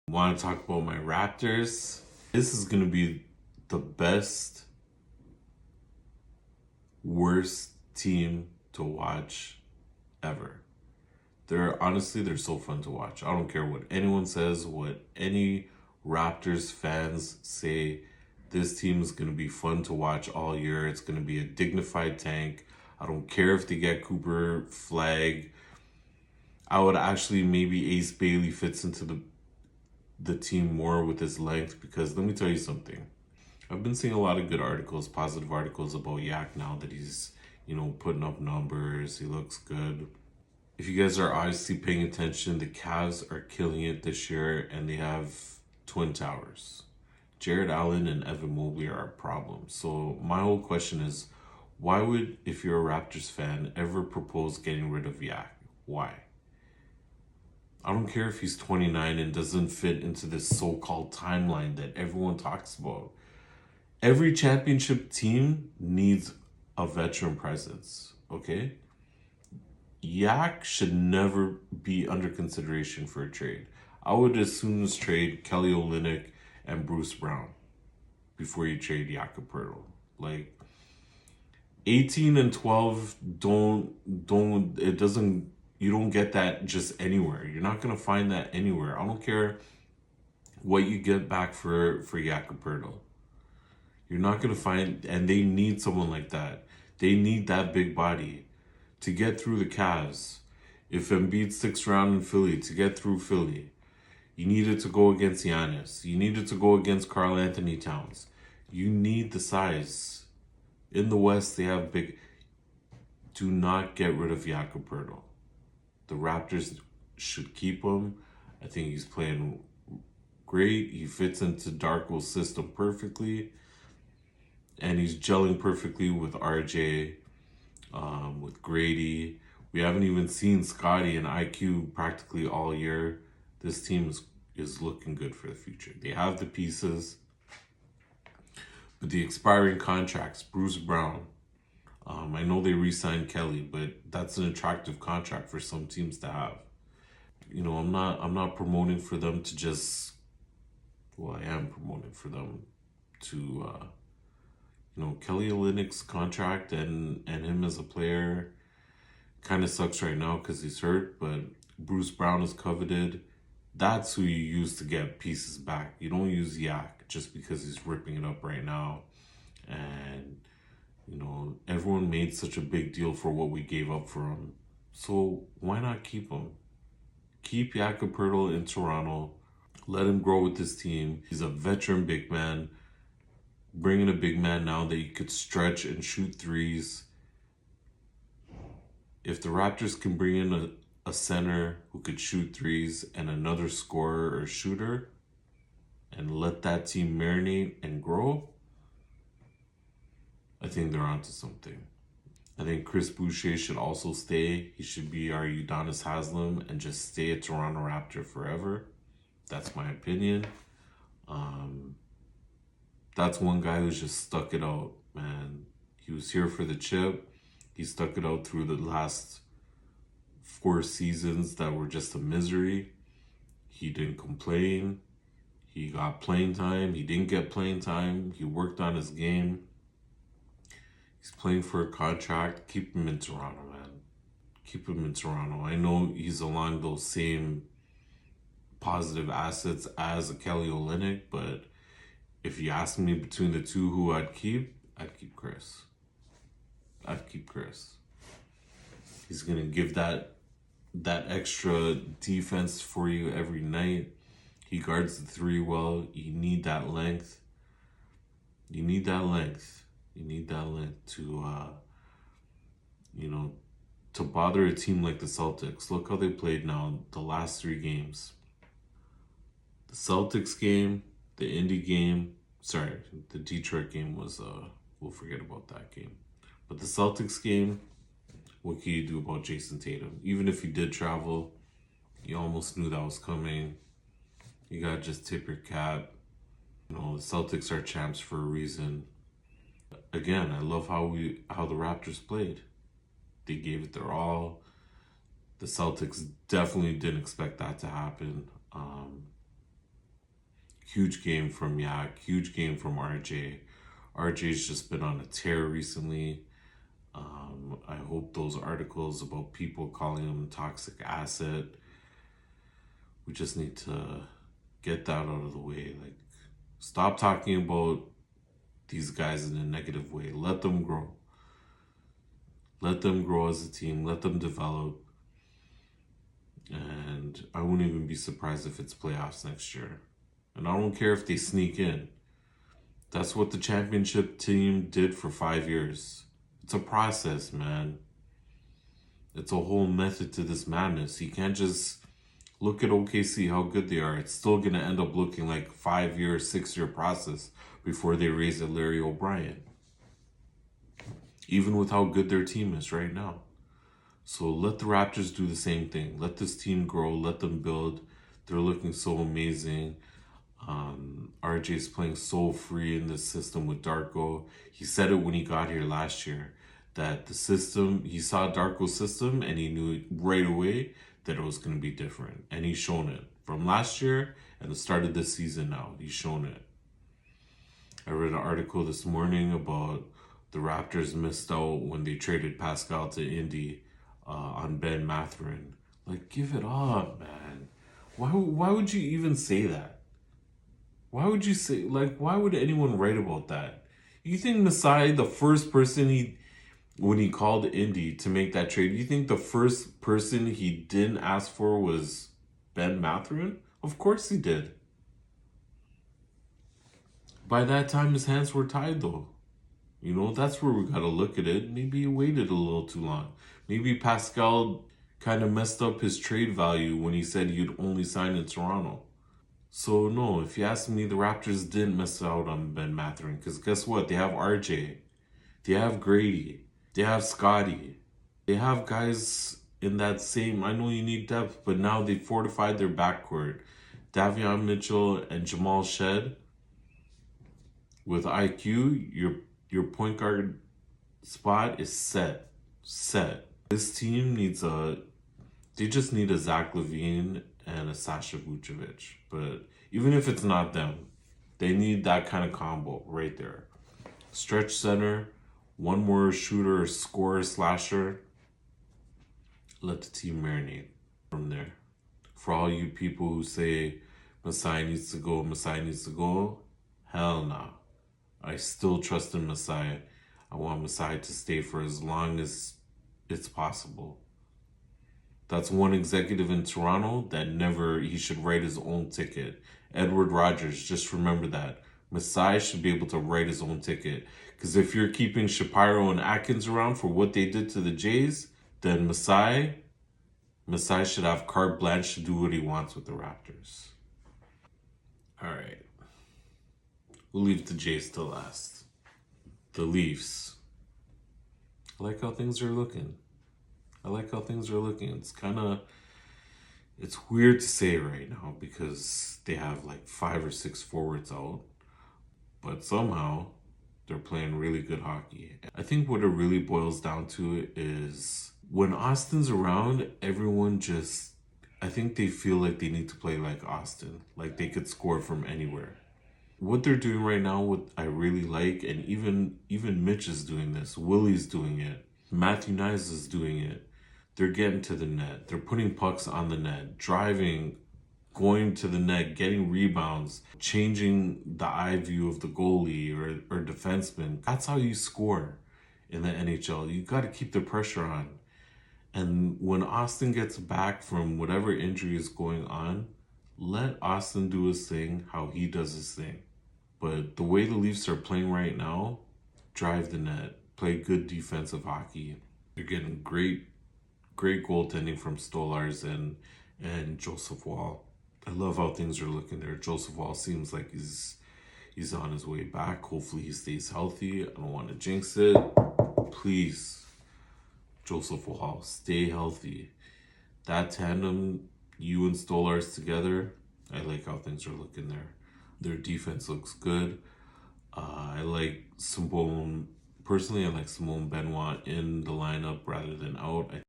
Want to talk about my Raptors? This is going to be the best, worst team to watch ever. They're so fun to watch. I don't care what anyone says, what any Raptors fans say. This team is going to be fun to watch all year. It's going to be a dignified tank. I don't care if they get Cooper Flag. I would actually maybe Ace Bailey fits into the team more with his length, because let me tell you something. I've been seeing a lot of good articles, positive articles about Yak now that he's, putting up numbers. He looks good. If you guys are obviously paying attention, the Cavs are killing it this year and they have Twin Towers. Jared Allen and Evan Mobley are a problem. So my whole question is, why would, if you're a Raptors fan, ever propose getting rid of Yak? Why? I don't care if he's 29 and doesn't fit into this so-called timeline that everyone talks about. Every championship team needs a veteran presence, okay? Yak should never be under consideration for a trade. I would as soon as trade Kelly Olynyk and Bruce Brown before you trade Jakob. Like 18 and 12 you don't get that just anywhere. You're not gonna find that anywhere. I don't care what you get back for Jakob. You're not gonna find, and they need someone like that. They need that big body to get through the Cavs. If Embiid sticks around in Philly, to get through Philly, you needed to go against Giannis. You needed to go against Karl Anthony Towns. You need the size. In the West, they have big. Do not get rid of Jakob. The Raptors should keep him. I think he's playing great. He fits into Darko's system perfectly. And he's gelling perfectly with RJ, with Grady. We haven't even seen Scotty and IQ practically all year. This team is looking good for the future. They have the pieces. But the expiring contracts, Bruce Brown, I know they re-signed Kelly, but that's an attractive contract for some teams to have. I'm not promoting for them to just. Well, I am promoting for them to. Kelly Olynyk's contract and him as a player kind of sucks right now because he's hurt. But Bruce Brown is coveted. That's who you use to get pieces back. You don't use Yak just because he's ripping it up right now. And everyone made such a big deal for what we gave up for him. So why not keep him? Keep Jakob Poeltl in Toronto. Let him grow with this team. He's a veteran big man. Bring in a big man now that you could stretch and shoot threes. If the Raptors can bring in a center who could shoot threes and another scorer or shooter and let that team marinate and grow, I think they're onto something. I think Chris Bouche should also stay. He should be our Udonis Haslem and just stay a Toronto Raptor forever. That's my opinion. That's one guy who's just stuck it out, man. He was here for the chip. He stuck it out through the last 4 seasons that were just a misery. He didn't complain. He got playing time. He didn't get playing time. He worked on his game. He's playing for a contract. Keep him in Toronto, man. Keep him in Toronto. I know he's along those same positive assets as a Kelly Olynyk, but if you ask me between the two who I'd keep Chris. I'd keep Chris. He's going to give that extra defense for you every night. He guards the 3 well. You need that length. You need that length to, to bother a team like the Celtics. Look how they played now the last 3 games. The Celtics game, the Indy game, the Detroit game was, we'll forget about that game. But the Celtics game, what can you do about Jason Tatum? Even if he did travel, you almost knew that was coming. You gotta just tip your cap. The Celtics are champs for a reason. Again, I love how the Raptors played. They gave it their all. The Celtics definitely didn't expect that to happen. Huge game from Yak, huge game from RJ. RJ's just been on a tear recently. I hope those articles about people calling him toxic asset, we just need to get that out of the way. Like, stop talking about these guys in a negative way. Let them grow. Let them grow as a team. Let them develop. And I wouldn't even be surprised if it's playoffs next year. And I don't care if they sneak in. That's what the championship team did for 5 years. It's a process, man. It's a whole method to this madness. You can't just look at OKC, how good they are. It's still going to end up looking like 5-year, 6-year process before they raise a Larry O'Brien. Even with how good their team is right now. So let the Raptors do the same thing. Let this team grow. Let them build. They're looking so amazing. RJ's playing so free in this system with Darko. He said it when he got here last year, that the system, he saw Darko's system and he knew right away that it was going to be different. And he's shown it from last year and the start of this season now. He's shown it. I read an article this morning about the Raptors missed out when they traded Pascal to Indy on Ben Mathurin. Like, give it up, man. Why would you even say that? Why would you say, like, why would anyone write about that? You think Masai, the first person when he called Indy to make that trade, you think the first person he didn't ask for was Ben Mathurin? Of course he did. By that time, his hands were tied, though. You know, that's where we got to look at it. Maybe he waited a little too long. Maybe Pascal kind of messed up his trade value when he said he'd only sign in Toronto. So, no, if you ask me, the Raptors didn't miss out on Ben Mathurin. Because guess what? They have RJ. They have Grady. They have Scotty. They have guys in that same... I know you need depth, but now they fortified their backcourt. Davion Mitchell and Jamal Shed. With IQ, your point guard spot is set. This team needs they just need a Zach LaVine and a Sasha Vucevic. But even if it's not them, they need that kind of combo right there. Stretch center, one more shooter, scorer, slasher. Let the team marinate from there. For all you people who say Masai needs to go, hell no. I still trust in Masai. I want Masai to stay for as long as it's possible. That's one executive in Toronto that he should write his own ticket. Edward Rogers, just remember that. Masai should be able to write his own ticket. Because if you're keeping Shapiro and Atkins around for what they did to the Jays, then Masai should have carte blanche to do what he wants with the Raptors. All right. We'll leave the Jays to last. The Leafs. I like how things are looking. It's weird to say right now because they have like 5 or 6 forwards out, but somehow they're playing really good hockey. I think what it really boils down to is when Austin's around, everyone I think they feel like they need to play like Austin, like they could score from anywhere. What they're doing right now, what I really like, and even Mitch is doing this, Willie's doing it, Matthew Nyes is doing it. They're getting to the net. They're putting pucks on the net, driving, going to the net, getting rebounds, changing the eye view of the goalie or defenseman. That's how you score in the NHL. You got to keep the pressure on. And when Austin gets back from whatever injury is going on, let Austin do his thing how he does his thing. But the way the Leafs are playing right now, drive the net, play good defensive hockey. They're getting great goaltending from Stolars and Joseph Wall. I love how things are looking there. Joseph Wall seems like he's on his way back. Hopefully he stays healthy. I don't want to jinx it. Please, Joseph Wall, stay healthy. That tandem, you and Stolars together, I like how things are looking there. Their defense looks good. I like Simone. Personally, I like Simone Benoit in the lineup rather than out.